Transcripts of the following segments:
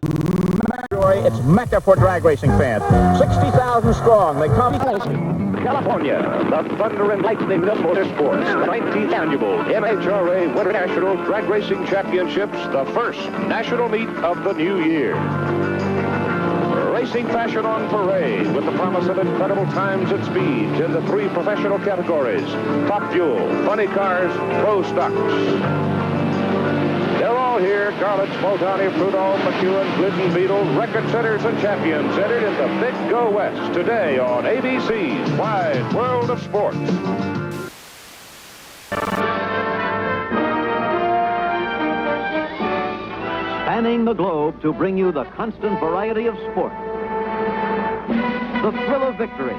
It's Mecca for drag racing fans. 60,000 strong. They come. California, the thunder and lightning of motorsports. The 19th annual NHRA Winter National Drag Racing Championships, the first national meet of the new year. Racing fashion on parade with the promise of incredible times and speeds in the 3 professional categories: Top Fuel, Funny Cars, Pro Stocks. They're all here: Garlett's, Multani, Prudhomme, McEwen, Glidden, Beetle, record setters and champions entered in the Big Go West today on ABC's Wide World of Sport. Spanning the globe to bring you the constant variety of sport, the thrill of victory,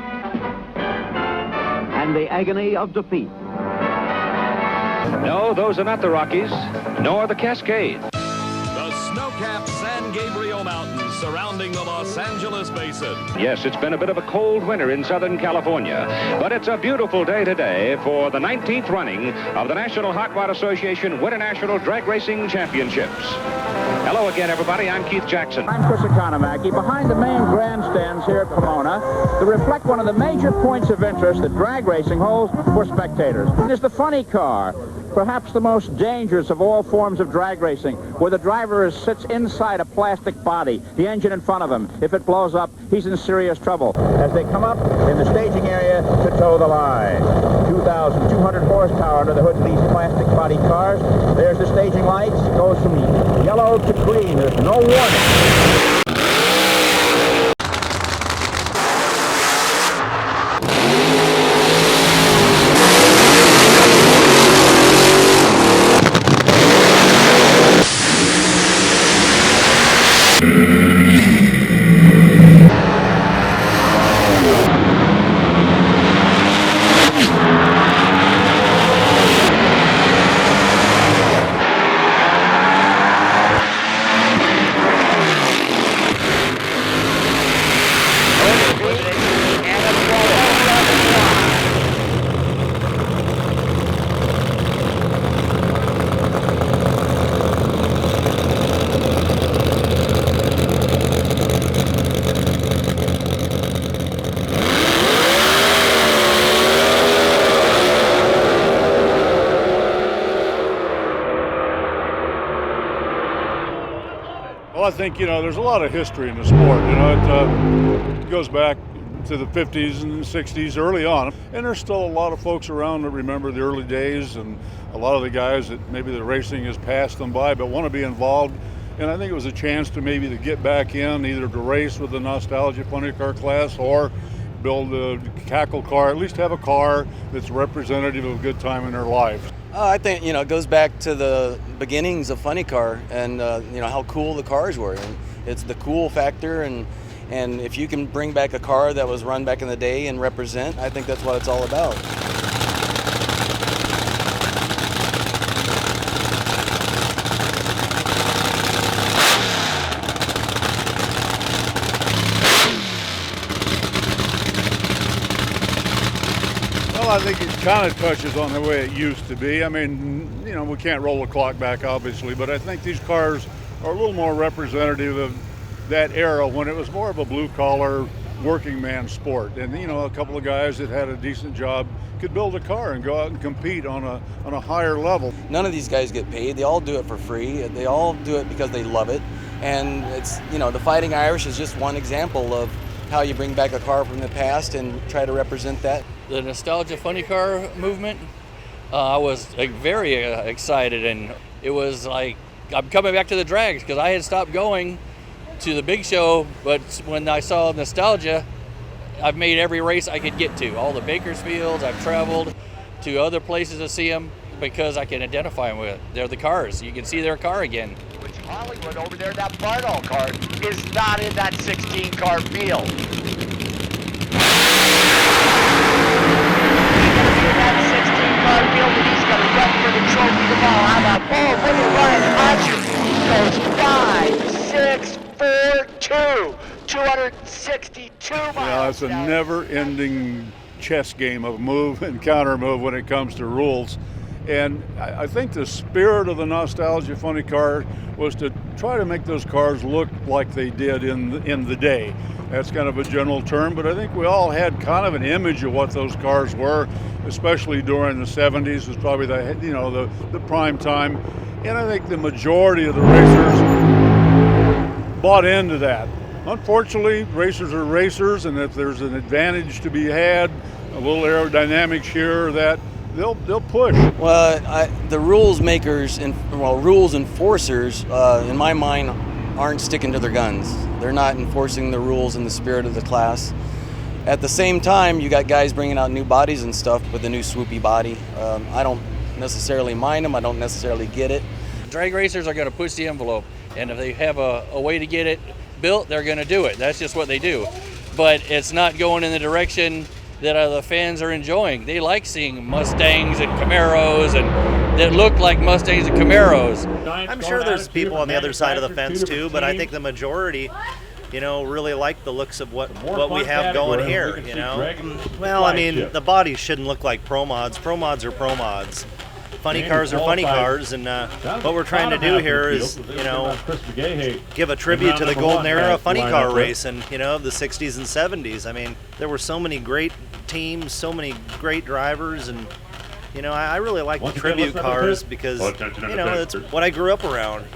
and the agony of defeat. No, those are not the Rockies, nor the Cascades. The snow-capped San Gabriel Mountains surrounding the Los Angeles Basin. Yes, it's been a bit of a cold winter in Southern California, but it's a beautiful day today for the 19th running of the National Hot Rod Association Winter National Drag Racing Championships. Hello again, everybody. I'm Keith Jackson. I'm Chris Economaki. Behind the main grandstands here at Pomona, to reflect one of the major points of interest that drag racing holds for spectators. There's the funny car, perhaps the most dangerous of all forms of drag racing, where the driver sits inside a plastic body, the engine in front of him. If it blows up, he's in serious trouble. As they come up in the staging area to toe the line. 2,200 horsepower under the hood of these plastic body cars. There's the staging lights. It goes from yellow to green. There's no warning. Well, I think, there's a lot of history in the sport. It goes back to the 50s and 60s early on. And there's still a lot of folks around that remember the early days, and a lot of the guys that maybe the racing has passed them by but want to be involved. And I think it was a chance to maybe to get back in, either to race with the nostalgia funny car class or build a cackle car, at least have a car that's representative of a good time in their life. I think, it goes back to the beginnings of funny car and, how cool the cars were. And it's the cool factor, and if you can bring back a car that was run back in the day and represent, I think that's what it's all about. Well, I think it kind of touches on the way it used to be. I mean, we can't roll the clock back, obviously, but I think these cars are a little more representative of that era when it was more of a blue-collar, working man sport. And, a couple of guys that had a decent job could build a car and go out and compete on a higher level. None of these guys get paid. They all do it for free. They all do it because they love it. And it's, the Fighting Irish is just one example of how you bring back a car from the past and try to represent that. The nostalgia funny car movement, I was very excited, and it was like I'm coming back to the drags because I had stopped going to the big show, but when I saw nostalgia, I've made every race I could get to. All the Bakersfields, I've traveled to other places to see them because I can identify them with it. They're the cars. You can see their car again. Which Hollywood over there, that Barnall car, is not in that 16-car field. That 16-car field, and he's going to run for the trophy tomorrow. How about, look at Ryan Hodges. He goes 5, 6, 4, 2, 262 miles. It's a never-ending chess game of move and counter move when it comes to rules. And I think the spirit of the Nostalgia Funny Car was to try to make those cars look like they did in the day. That's kind of a general term, but I think we all had kind of an image of what those cars were, especially during the 70s was probably the prime time. And I think the majority of the racers bought into that. Unfortunately, racers are racers, and if there's an advantage to be had, a little aerodynamics here or that, they'll push. Well, the rules makers and rules enforcers, in my mind, aren't sticking to their guns. They're not enforcing the rules in the spirit of the class. At the same time, you got guys bringing out new bodies and stuff with the new swoopy body. I don't necessarily mind them. I don't necessarily get it. Drag racers are going to push the envelope, and if they have a way to get it built, they're going to do it. That's just what they do. But it's not going in the direction that the fans are enjoying. They like seeing Mustangs and Camaros and that look like Mustangs and Camaros. I'm sure there's people on the other side of the fence too, but I think the majority, really like the looks of what we have going here, Well, I mean, the bodies shouldn't look like Pro Mods. Pro Mods are Pro Mods. Funny cars are funny cars, and what we're trying to do here is, give a tribute to the golden era of funny car racing, of the 60s and 70s. I mean, there were so many great teams, so many great drivers, and I really like the tribute cars because, it's what I grew up around,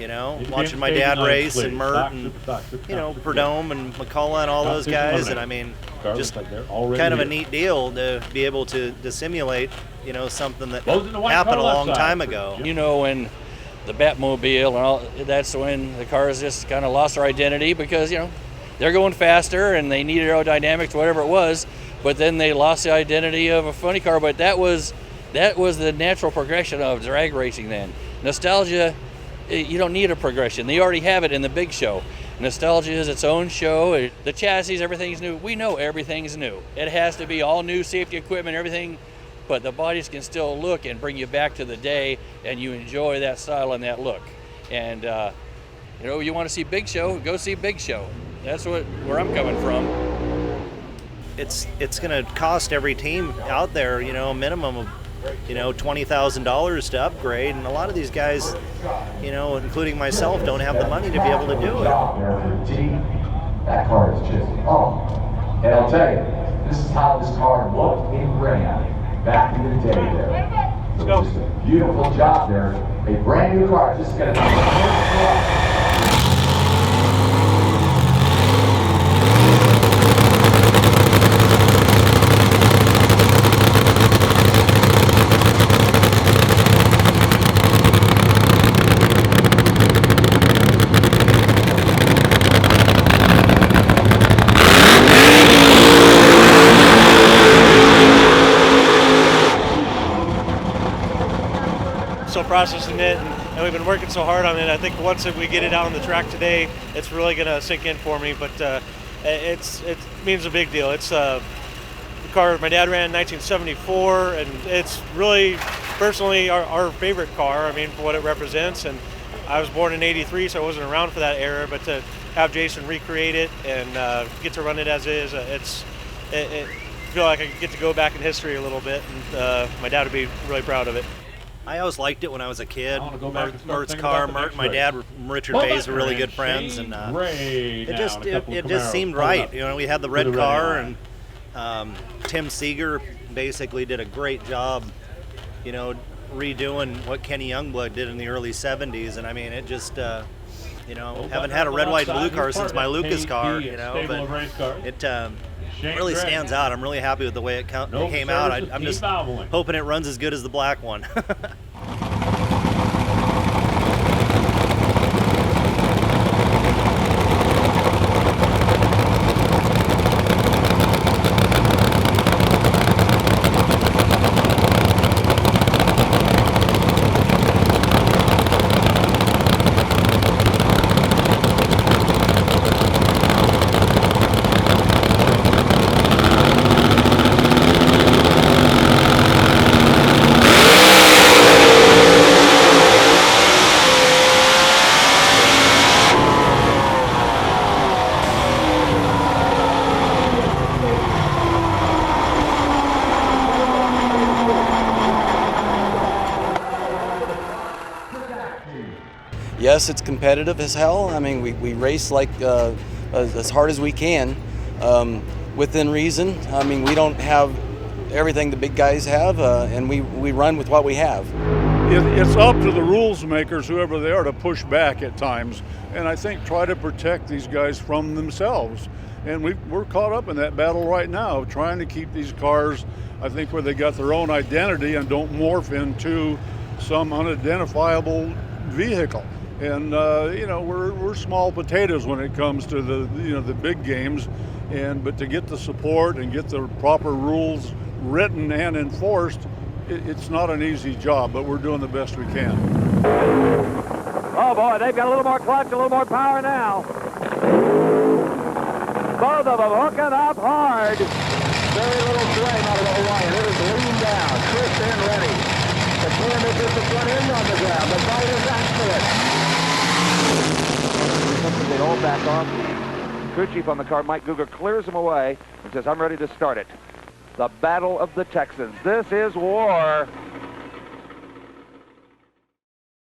watching my dad race and Mert and, Perdome and McCullough and all those guys. And I mean, just kind of a neat deal to be able to simulate, something that happened a long time ago. When the Batmobile and all, that's when the cars just kind of lost their identity because, they're going faster and they needed aerodynamics, whatever it was, but then they lost the identity of a funny car. But that was the natural progression of drag racing then. Nostalgia, you don't need a progression. They already have it in the big show. Nostalgia is its own show. The chassis, everything's new. We know everything's new. It has to be all new safety equipment, everything, but the bodies can still look and bring you back to the day, and you enjoy that style and that look. And, you want to see big show, go see big show. That's where I'm coming from. It's going to cost every team out there, a minimum of $20,000 to upgrade, and a lot of these guys, including myself, don't have the money to be able to do it. That car is just and I'll tell you, this is how this car looked and ran back in the day there. So just a beautiful job there. A brand new car, just going to be processing it, and we've been working so hard on it. I think once we get it out on the track today, it's really going to sink in for me, but it means a big deal. It's the car my dad ran in 1974, and it's really, personally, our favorite car, I mean, for what it represents. And I was born in '83, so I wasn't around for that era, but to have Jason recreate it and get to run it as is, I feel like I get to go back in history a little bit, and my dad would be really proud of it. I always liked it when I was a kid. Mert's car, Mert and my dad, Richard Bays were really good friends, and it just seemed right. We had the red car, and Tim Seeger basically did a great job, redoing what Kenny Youngblood did in the early '70s. And I mean, it just, haven't had a red, white, and blue car since my Lucas car, but it really stands out. I'm really happy with the way it came out. I'm just hoping it runs as good as the black one. Yes, it's competitive as hell. I mean, we race like as hard as we can, within reason. I mean, we don't have everything the big guys have, and we run with what we have. It's up to the rules makers, whoever they are, to push back at times, and I think try to protect these guys from themselves. And we're caught up in that battle right now, trying to keep these cars, I think, where they got their own identity and don't morph into some unidentifiable vehicle. And you know, we're small potatoes when it comes to the big games, but to get the support and get the proper rules written and enforced, it's not an easy job, but we're doing the best we can. Oh boy, they've got a little more clutch, a little more power now. Both of them hooking up hard. Very little swing out of the Hawaiian. It is lean down, twist and ready. The cam is just the front end on the ground. The bite is excellent. They all back off. Crew chief on the car, Mike Guger, clears them away and says, I'm ready to start it. The Battle of the Texans. This is war.